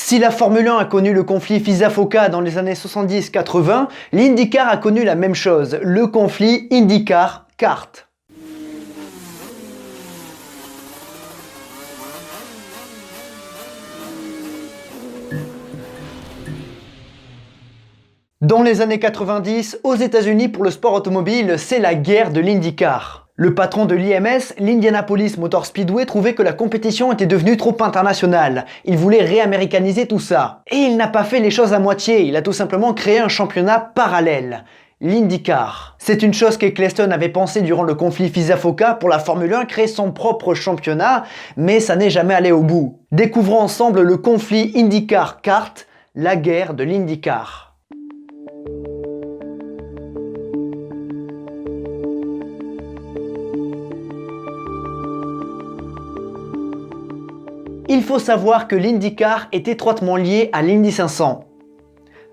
Si la Formule 1 a connu le conflit FISA-FOCA dans les années 70-80, l'IndyCar a connu la même chose, le conflit IndyCar-kart. Dans les années 90, aux États-Unis pour le sport automobile, c'est la guerre de l'IndyCar. Le patron de l'IMS, l'Indianapolis Motor Speedway, trouvait que la compétition était devenue trop internationale. Il voulait réaméricaniser tout ça. Et il n'a pas fait les choses à moitié, il a tout simplement créé un championnat parallèle. L'IndyCar. C'est une chose qu'Eccleston avait pensé durant le conflit FISA-FOCA pour la Formule 1, créer son propre championnat, mais ça n'est jamais allé au bout. Découvrons ensemble le conflit IndyCar-kart, la guerre de l'IndyCar. Il faut savoir que l'IndyCar est étroitement lié à l'Indy 500.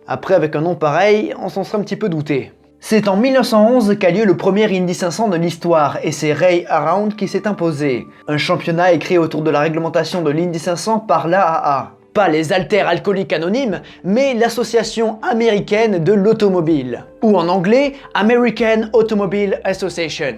Après, avec un nom pareil, on s'en serait un petit peu douté. C'est en 1911 qu'a lieu le premier Indy 500 de l'histoire et c'est Ray Around qui s'est imposé. Un championnat est créé autour de la réglementation de l'Indy 500 par l'AAA. Pas les haltères alcooliques anonymes, mais l'Association américaine de l'automobile. Ou en anglais, American Automobile Association.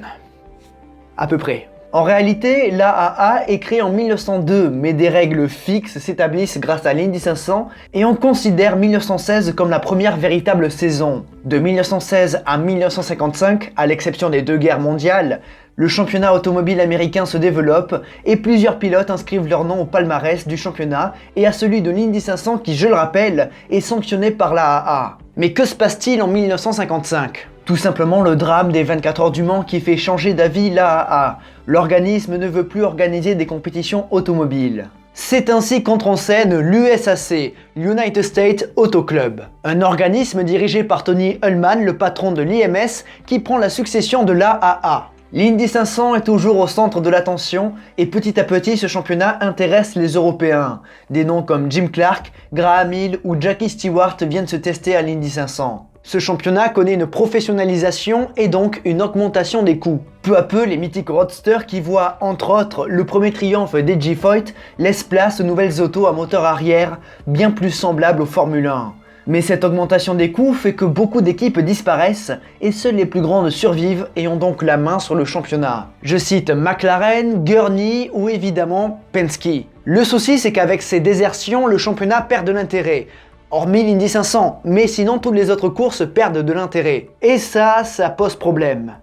À peu près. En réalité, l'AAA est créée en 1902, mais des règles fixes s'établissent grâce à l'Indy 500 et on considère 1916 comme la première véritable saison. De 1916 à 1955, à l'exception des deux guerres mondiales, le championnat automobile américain se développe et plusieurs pilotes inscrivent leur nom au palmarès du championnat et à celui de l'Indy 500 qui, je le rappelle, est sanctionné par l'AAA. Mais que se passe-t-il en 1955 ? Tout simplement le drame des 24 heures du Mans qui fait changer d'avis l'AAA. L'organisme ne veut plus organiser des compétitions automobiles. C'est ainsi qu'entre en scène l'USAC, l'United States Auto Club, un organisme dirigé par Tony Hulman, le patron de l'IMS, qui prend la succession de l'AAA. L'Indy 500 est toujours au centre de l'attention et petit à petit ce championnat intéresse les Européens. Des noms comme Jim Clark, Graham Hill ou Jackie Stewart viennent se tester à l'Indy 500. Ce championnat connaît une professionnalisation et donc une augmentation des coûts. Peu à peu, les mythiques roadsters qui voient entre autres le premier triomphe d'Edgy Foyt laissent place aux nouvelles autos à moteur arrière bien plus semblables aux Formule 1. Mais cette augmentation des coûts fait que beaucoup d'équipes disparaissent et seules les plus grandes survivent et ont donc la main sur le championnat. Je cite McLaren, Gurney ou évidemment Penske. Le souci c'est qu'avec ces désertions, le championnat perd de l'intérêt. Hormis l'Indy 500, mais sinon toutes les autres courses perdent de l'intérêt. Et ça pose problème.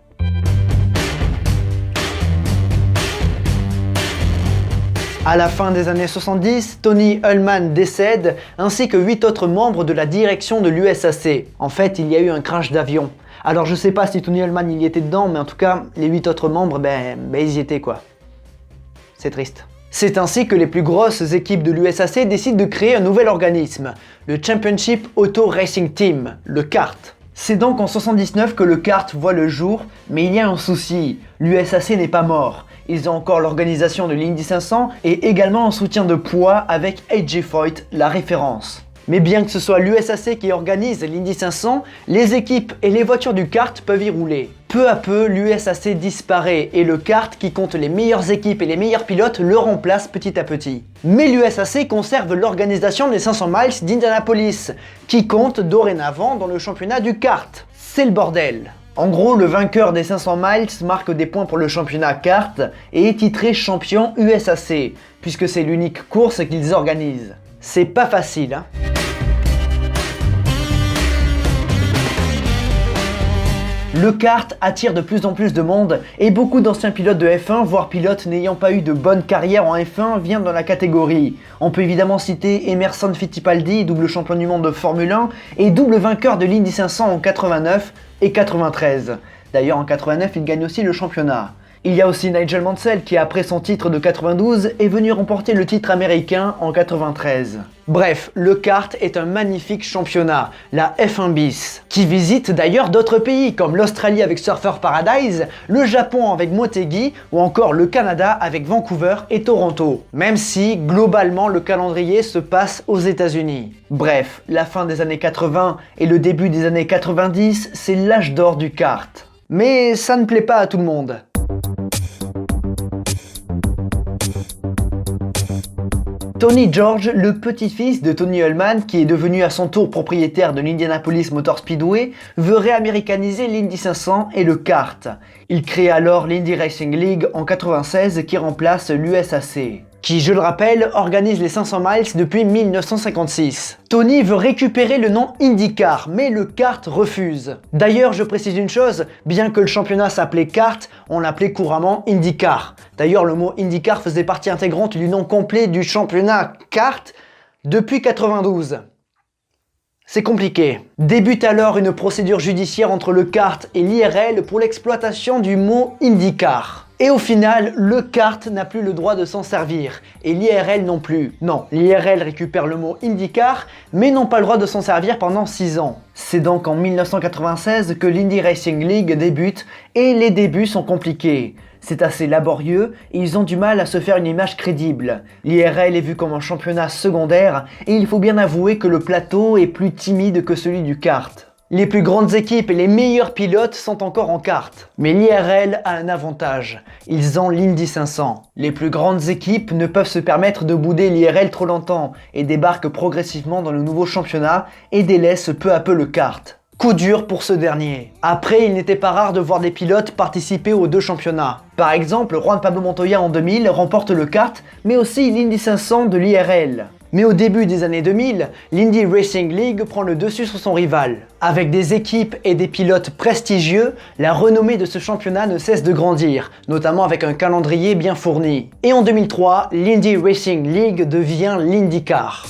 À la fin des années 70, Tony Hulman décède, ainsi que 8 autres membres de la direction de l'USAC. En fait, il y a eu un crash d'avion. Alors je sais pas si Tony Hulman il y était dedans, mais en tout cas, les 8 autres membres, ils y étaient quoi. C'est triste. C'est ainsi que les plus grosses équipes de l'USAC décident de créer un nouvel organisme, le Championship Auto Racing Team, le CART. C'est donc en 79 que le CART voit le jour, mais il y a un souci, l'USAC n'est pas mort. Ils ont encore l'organisation de l'Indy 500 et également un soutien de poids avec Edgy Foyt, la référence. Mais bien que ce soit l'USAC qui organise l'Indy 500, les équipes et les voitures du kart peuvent y rouler. Peu à peu, l'USAC disparaît et le kart, qui compte les meilleures équipes et les meilleurs pilotes, le remplace petit à petit. Mais l'USAC conserve l'organisation des 500 miles d'Indianapolis, qui compte dorénavant dans le championnat du kart. C'est le bordel. En gros, le vainqueur des 500 miles marque des points pour le championnat kart et est titré champion USAC, puisque c'est l'unique course qu'ils organisent. C'est pas facile, hein. Le kart attire de plus en plus de monde et beaucoup d'anciens pilotes de F1, voire pilotes n'ayant pas eu de bonne carrière en F1, viennent dans la catégorie. On peut évidemment citer Emerson Fittipaldi, double champion du monde de Formule 1 et double vainqueur de l'Indy 500 en 89 et 93. D'ailleurs en 89 il gagne aussi le championnat. Il y a aussi Nigel Mansell qui, après son titre de 92, est venu remporter le titre américain en 93. Bref, le kart est un magnifique championnat, la F1 bis, qui visite d'ailleurs d'autres pays comme l'Australie avec Surfer Paradise, le Japon avec Motegi ou encore le Canada avec Vancouver et Toronto, même si globalement le calendrier se passe aux États-Unis. Bref, la fin des années 80 et le début des années 90, c'est l'âge d'or du kart. Mais ça ne plaît pas à tout le monde. Tony George, le petit-fils de Tony Hulman, qui est devenu à son tour propriétaire de l'Indianapolis Motor Speedway, veut réaméricaniser l'Indy 500 et le kart. Il crée alors l'Indy Racing League en 96 qui remplace l'USAC, qui, je le rappelle, organise les 500 miles depuis 1956. Tony veut récupérer le nom IndyCar, mais le kart refuse. D'ailleurs, je précise une chose, bien que le championnat s'appelait kart, on l'appelait couramment IndyCar. D'ailleurs, le mot IndyCar faisait partie intégrante du nom complet du championnat kart depuis 92. C'est compliqué. Débute alors une procédure judiciaire entre le kart et l'IRL pour l'exploitation du mot IndyCar. Et au final, le kart n'a plus le droit de s'en servir, et l'IRL non plus. Non, l'IRL récupère le mot IndyCar, mais n'ont pas le droit de s'en servir pendant 6 ans. C'est donc en 1996 que l'Indy Racing League débute, et les débuts sont compliqués. C'est assez laborieux et ils ont du mal à se faire une image crédible. L'IRL est vu comme un championnat secondaire et il faut bien avouer que le plateau est plus timide que celui du kart. Les plus grandes équipes et les meilleurs pilotes sont encore en kart. Mais l'IRL a un avantage, ils ont l'Indy 500. Les plus grandes équipes ne peuvent se permettre de bouder l'IRL trop longtemps et débarquent progressivement dans le nouveau championnat et délaissent peu à peu le kart. Coup dur pour ce dernier. Après, il n'était pas rare de voir des pilotes participer aux deux championnats. Par exemple, Juan Pablo Montoya en 2000 remporte le kart, mais aussi l'Indy 500 de l'IRL. Mais au début des années 2000, l'Indy Racing League prend le dessus sur son rival. Avec des équipes et des pilotes prestigieux, la renommée de ce championnat ne cesse de grandir, notamment avec un calendrier bien fourni. Et en 2003, l'Indy Racing League devient l'IndyCar.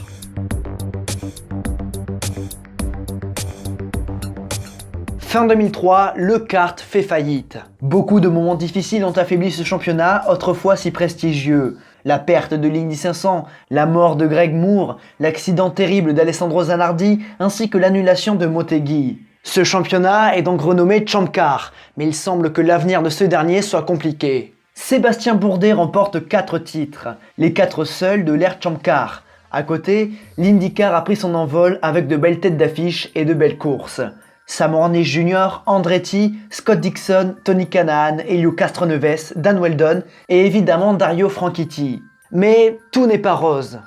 Fin 2003, le kart fait faillite. Beaucoup de moments difficiles ont affaibli ce championnat, autrefois si prestigieux. La perte de l'Indy 500, la mort de Greg Moore, l'accident terrible d'Alessandro Zanardi, ainsi que l'annulation de Motegi. Ce championnat est donc renommé Champ Car, mais il semble que l'avenir de ce dernier soit compliqué. Sébastien Bourdet remporte 4 titres, les 4 seuls de l'ère Champ Car. À côté, l'IndyCar a pris son envol avec de belles têtes d'affiche et de belles courses. Sam Hornish Jr., Andretti, Scott Dixon, Tony Kanaan, Helio Castroneves, Dan Wheldon et évidemment Dario Franchitti. Mais tout n'est pas rose.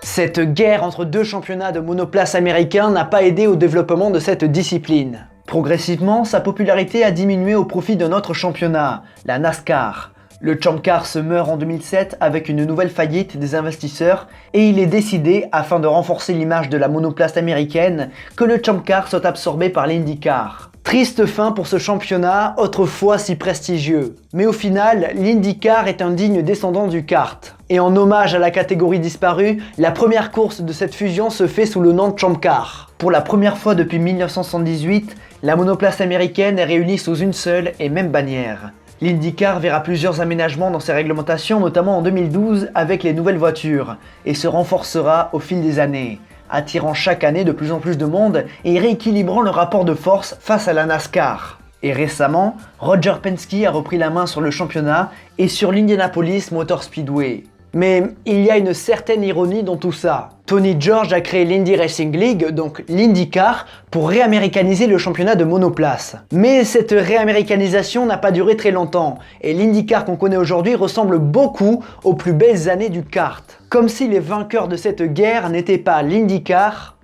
Cette guerre entre deux championnats de monoplace américains n'a pas aidé au développement de cette discipline. Progressivement, sa popularité a diminué au profit d'un autre championnat, la NASCAR. Le Champ Car se meurt en 2007 avec une nouvelle faillite des investisseurs et il est décidé, afin de renforcer l'image de la monoplace américaine, que le Champ Car soit absorbé par l'IndyCar. Triste fin pour ce championnat, autrefois si prestigieux. Mais au final, l'IndyCar est un digne descendant du kart. Et en hommage à la catégorie disparue, la première course de cette fusion se fait sous le nom de Champ Car. Pour la première fois depuis 1978, la monoplace américaine est réunie sous une seule et même bannière. L'IndyCar verra plusieurs aménagements dans ses réglementations, notamment en 2012 avec les nouvelles voitures, et se renforcera au fil des années, attirant chaque année de plus en plus de monde et rééquilibrant le rapport de force face à la NASCAR. Et récemment, Roger Penske a repris la main sur le championnat et sur l'Indianapolis Motor Speedway. Mais il y a une certaine ironie dans tout ça. Tony George a créé l'Indy Racing League, donc l'IndyCar, pour réaméricaniser le championnat de monoplace. Mais cette réaméricanisation n'a pas duré très longtemps, et l'IndyCar qu'on connaît aujourd'hui ressemble beaucoup aux plus belles années du kart. Comme si les vainqueurs de cette guerre n'étaient pas l'IndyCar,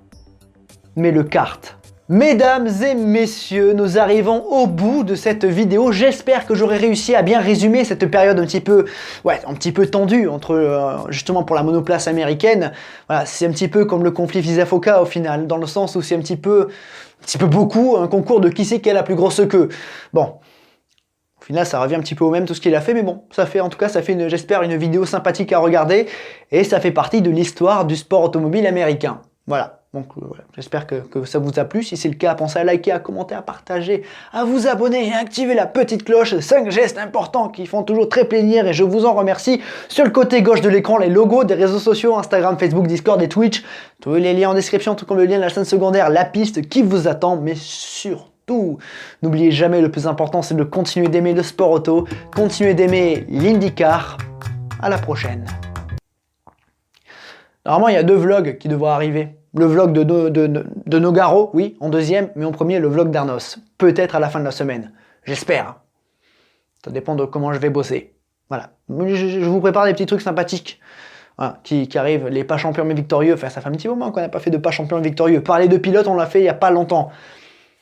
mais le kart. Mesdames et messieurs, nous arrivons au bout de cette vidéo. J'espère que j'aurai réussi à bien résumer cette période un petit peu tendue entre justement pour la monoplace américaine. Voilà, c'est un petit peu comme le conflit FISA-FOCA au final, dans le sens où c'est un petit peu beaucoup un concours de qui c'est qui a la plus grosse queue. Bon. Au final, ça revient un petit peu au même tout ce qu'il a fait, mais bon, ça fait j'espère, une vidéo sympathique à regarder, et ça fait partie de l'histoire du sport automobile américain. Voilà. Donc j'espère que ça vous a plu. Si c'est le cas, pensez à liker, à commenter, à partager, à vous abonner et à activer la petite cloche. 5 gestes importants qui font toujours très plaisir et je vous en remercie. Sur le côté gauche de l'écran, les logos des réseaux sociaux, Instagram, Facebook, Discord et Twitch. Tous les liens en description, tout comme le lien de la chaîne secondaire, la piste qui vous attend, mais surtout, n'oubliez jamais, le plus important, c'est de continuer d'aimer le sport auto, continuer d'aimer l'IndyCar. À la prochaine. Normalement, il y a 2 vlogs qui devraient arriver. Le vlog de Nogaro, oui, en deuxième, mais en premier, le vlog d'Arnos. Peut-être à la fin de la semaine. J'espère. Ça dépend de comment je vais bosser. Voilà. Je vous prépare des petits trucs sympathiques. Voilà, qui arrivent, les pas champions mais victorieux. Enfin, ça fait un petit moment qu'on n'a pas fait de pas champions victorieux. Parler de pilotes, on l'a fait il n'y a pas longtemps.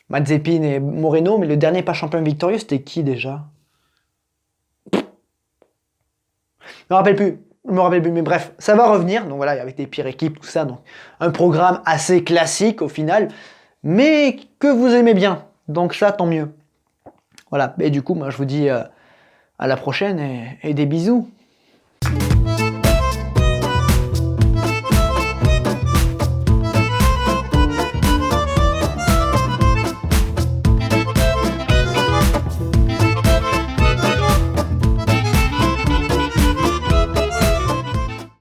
Mazepin et Moreno, mais le dernier pas champion victorieux, c'était qui déjà? Je me rappelle plus. Je me rappelle plus, mais bref, ça va revenir. Donc voilà, avec des pires équipes, tout ça. Donc un programme assez classique au final, mais que vous aimez bien. Donc ça, tant mieux. Voilà. Et du coup, moi, je vous dis à la prochaine et des bisous.